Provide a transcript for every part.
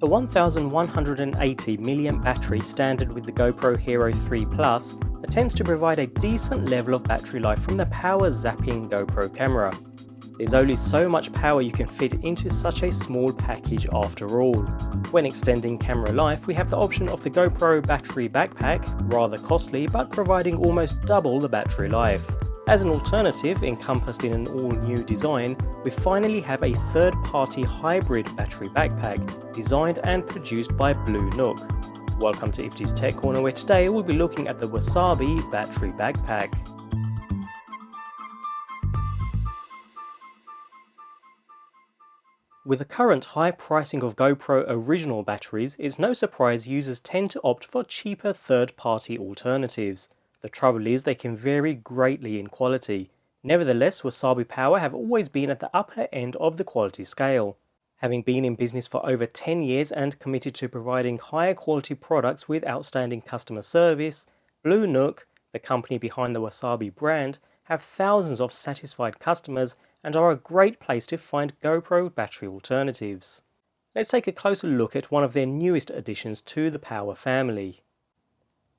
The 1180mAh battery standard with the GoPro Hero 3 Plus attempts to provide a decent level of battery life from the power-zapping GoPro camera. There's only so much power you can fit into such a small package after all. When extending camera life, we have the option of the GoPro Battery BacPac, rather costly but providing almost double the battery life. As an alternative, encompassed in an all-new design, we finally have a third-party hybrid battery backpack, designed and produced by Blue Nook. Welcome to Ifty's Tech Corner, where today we'll be looking at the Wasabi Battery BacPac. With the current high pricing of GoPro original batteries, it's no surprise users tend to opt for cheaper third-party alternatives. The trouble is they can vary greatly in quality. Nevertheless, Wasabi Power have always been at the upper end of the quality scale. Having been in business for over 10 years and committed to providing higher quality products with outstanding customer service, Blue Nook, the company behind the Wasabi brand, have thousands of satisfied customers and are a great place to find GoPro battery alternatives. Let's take a closer look at one of their newest additions to the Power family.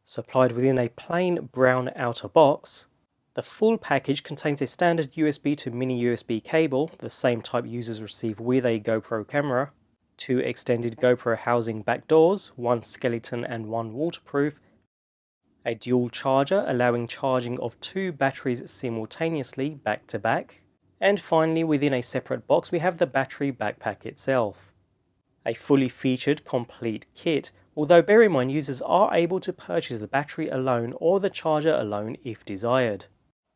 Supplied within a plain brown outer box, the full package contains a standard USB to mini USB cable, the same type users receive with a GoPro camera, 2 extended GoPro housing back doors, 1 skeleton and 1 waterproof, a dual charger allowing charging of 2 batteries simultaneously back to back, and finally within a separate box we have the battery backpack itself. A fully featured complete kit, although bear in mind users are able to purchase the battery alone or the charger alone if desired.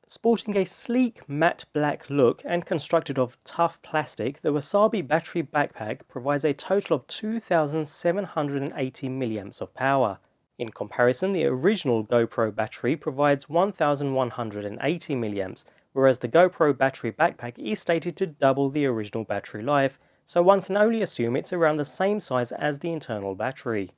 Sporting a sleek matte black look and constructed of tough plastic, the Wasabi Battery BacPac provides a total of 2780 mAh of power. In comparison, the original GoPro battery provides 1180 mAh, whereas the GoPro Battery BacPac is stated to double the original battery life, so one can only assume it's around the same size as the internal battery.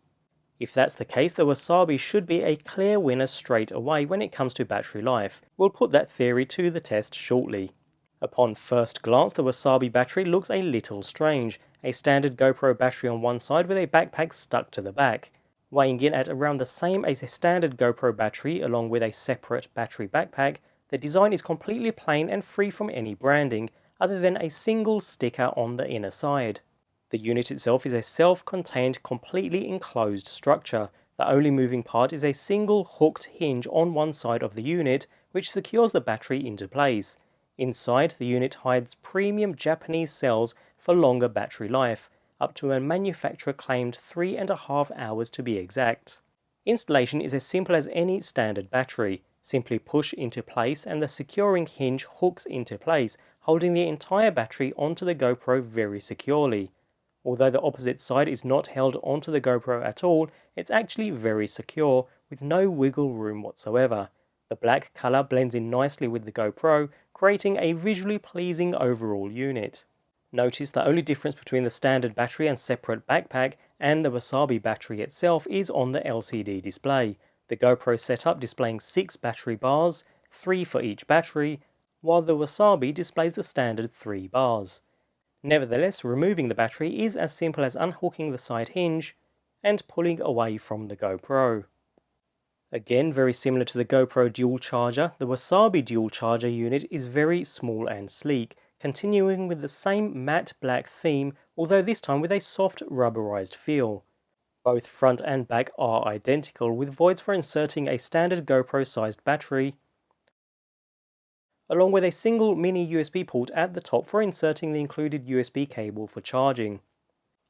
If that's the case, the Wasabi should be a clear winner straight away when it comes to battery life. We'll put that theory to the test shortly. Upon first glance, the Wasabi battery looks a little strange, a standard GoPro battery on one side with a backpack stuck to the back. Weighing in at around the same as a standard GoPro battery along with a separate battery backpack, the design is completely plain and free from any branding, other than a single sticker on the inner side. The unit itself is a self-contained, completely enclosed structure. The only moving part is a single hooked hinge on one side of the unit, which secures the battery into place. Inside, the unit hides premium Japanese cells for longer battery life, up to a manufacturer-claimed 3.5 hours to be exact. Installation is as simple as any standard battery. Simply push into place and the securing hinge hooks into place, holding the entire battery onto the GoPro very securely. Although the opposite side is not held onto the GoPro at all, it's actually very secure, with no wiggle room whatsoever. The black colour blends in nicely with the GoPro, creating a visually pleasing overall unit. Notice the only difference between the standard battery and separate backpack and the Wasabi battery itself is on the LCD display. The GoPro setup displaying 6 battery bars, 3 for each battery, while the Wasabi displays the standard 3 bars. Nevertheless, removing the battery is as simple as unhooking the side hinge and pulling away from the GoPro. Again, very similar to the GoPro dual charger, the Wasabi dual charger unit is very small and sleek, continuing with the same matte black theme, although this time with a soft rubberized feel. Both front and back are identical, with voids for inserting a standard GoPro-sized battery, along with a single mini USB port at the top for inserting the included USB cable for charging.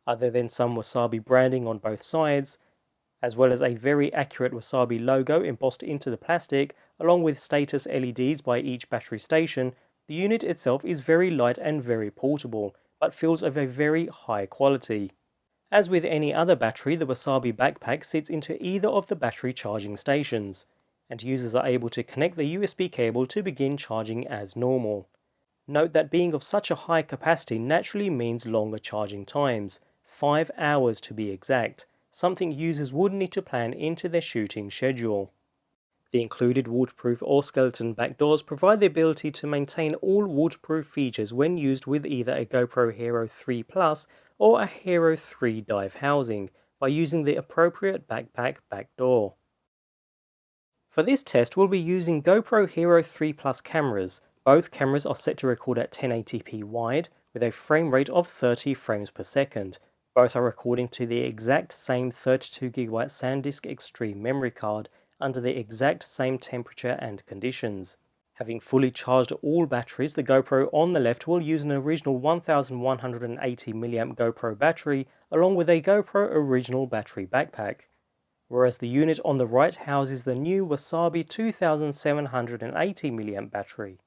Other than some Wasabi branding on both sides, as well as a very accurate Wasabi logo embossed into the plastic, along with status LEDs by each battery station, the unit itself is very light and very portable, but feels of a very high quality. As with any other battery, the Wasabi BacPac sits into either of the battery charging stations, and users are able to connect the USB cable to begin charging as normal. Note that being of such a high capacity naturally means longer charging times, 5 hours to be exact, something users would need to plan into their shooting schedule. The included waterproof or skeleton back doors provide the ability to maintain all waterproof features when used with either a GoPro Hero 3 Plus or a Hero 3 dive housing by using the appropriate backpack back door. For this test, we'll be using GoPro Hero 3 Plus cameras. Both cameras are set to record at 1080p wide with a frame rate of 30 frames per second. Both are recording to the exact same 32GB SanDisk Extreme memory card under the exact same temperature and conditions. Having fully charged all batteries, the GoPro on the left will use an original 1180mAh GoPro battery along with a GoPro Original Battery BacPac, whereas the unit on the right houses the new Wasabi 2780mAh battery.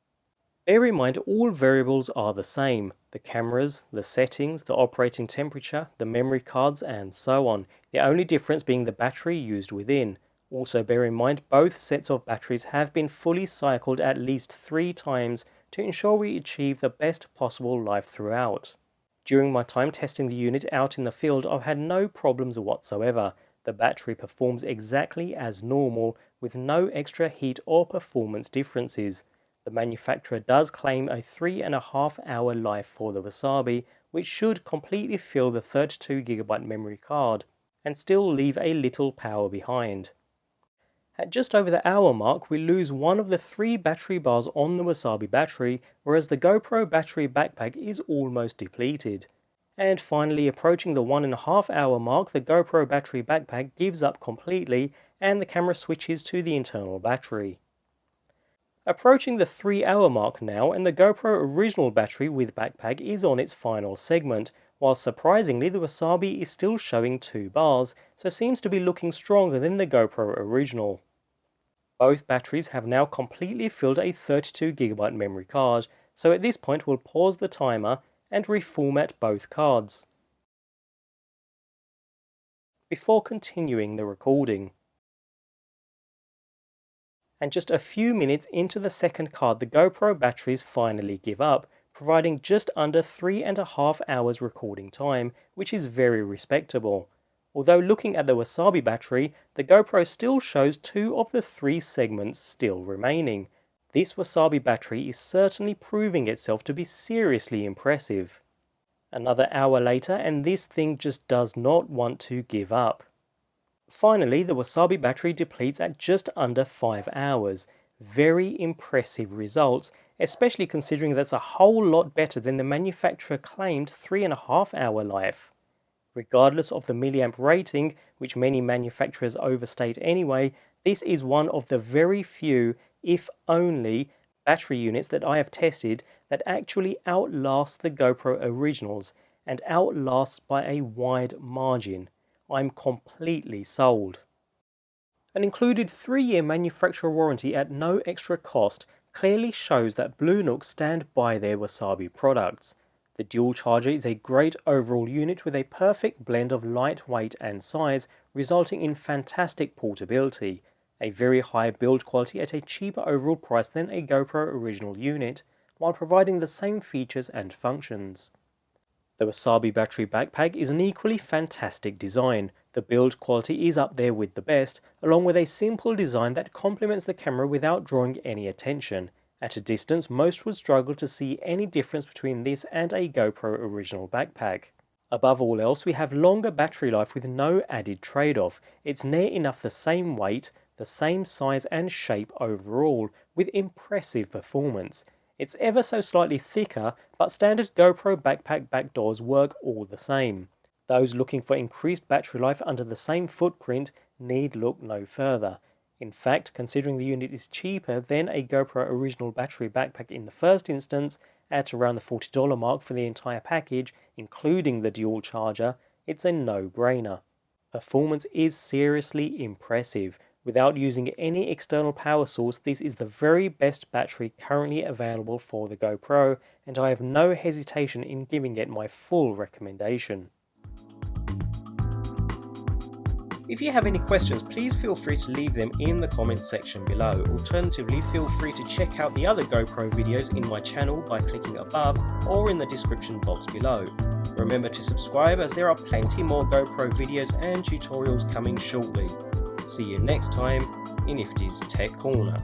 Bear in mind all variables are the same: the cameras, the settings, the operating temperature, the memory cards, and so on, the only difference being the battery used within. Also bear in mind both sets of batteries have been fully cycled at least 3 times to ensure we achieve the best possible life throughout. During my time testing the unit out in the field, I've had no problems whatsoever. The battery performs exactly as normal with no extra heat or performance differences. The manufacturer does claim a 3.5 hour life for the Wasabi, which should completely fill the 32GB memory card and still leave a little power behind. At just over the hour mark, we lose one of the 3 battery bars on the Wasabi battery, whereas the GoPro Battery BacPac is almost depleted. And finally, approaching the 1.5 hour mark, the GoPro Battery BacPac gives up completely and the camera switches to the internal battery. Approaching the 3 hour mark now, and the GoPro Original Battery with BacPac is on its final segment, while surprisingly the Wasabi is still showing 2 bars, so seems to be looking stronger than the GoPro Original. Both batteries have now completely filled a 32GB memory card, so at this point we'll pause the timer and reformat both cards before continuing the recording. And just a few minutes into the second card, the GoPro batteries finally give up, providing just under 3.5 hours recording time, which is very respectable. Although looking at the Wasabi battery, the GoPro still shows 2 of the 3 segments still remaining. This Wasabi battery is certainly proving itself to be seriously impressive. Another hour later and this thing just does not want to give up. Finally, the Wasabi battery depletes at just under 5 hours. Very impressive results, especially considering that's a whole lot better than the manufacturer claimed 3.5 hour life. Regardless of the milliamp rating, which many manufacturers overstate anyway, this is one of the very few, if only, battery units that I have tested that actually outlasts the GoPro Originals, and outlasts by a wide margin. I'm completely sold. An included 3-year manufacturer warranty at no extra cost clearly shows that Blue Nook stand by their Wasabi products. The dual charger is a great overall unit with a perfect blend of lightweight and size, resulting in fantastic portability, a very high build quality at a cheaper overall price than a GoPro Original unit, while providing the same features and functions. The Wasabi Battery BacPac is an equally fantastic design. The build quality is up there with the best, along with a simple design that complements the camera without drawing any attention. At a distance, most would struggle to see any difference between this and a GoPro Original BacPac. Above all else, we have longer battery life with no added trade-off. It's near enough the same weight, the same size and shape overall, with impressive performance. It's ever so slightly thicker, but standard GoPro BacPac back doors work all the same. Those looking for increased battery life under the same footprint need look no further. In fact, considering the unit is cheaper than a GoPro Original Battery BacPac in the first instance, at around the $40 mark for the entire package, including the dual charger, it's a no-brainer. Performance is seriously impressive. Without using any external power source, this is the very best battery currently available for the GoPro, and I have no hesitation in giving it my full recommendation. If you have any questions, please feel free to leave them in the comments section below. Alternatively, feel free to check out the other GoPro videos in my channel by clicking above or in the description box below. Remember to subscribe, as there are plenty more GoPro videos and tutorials coming shortly. See you next time in Ifty's Tech Corner.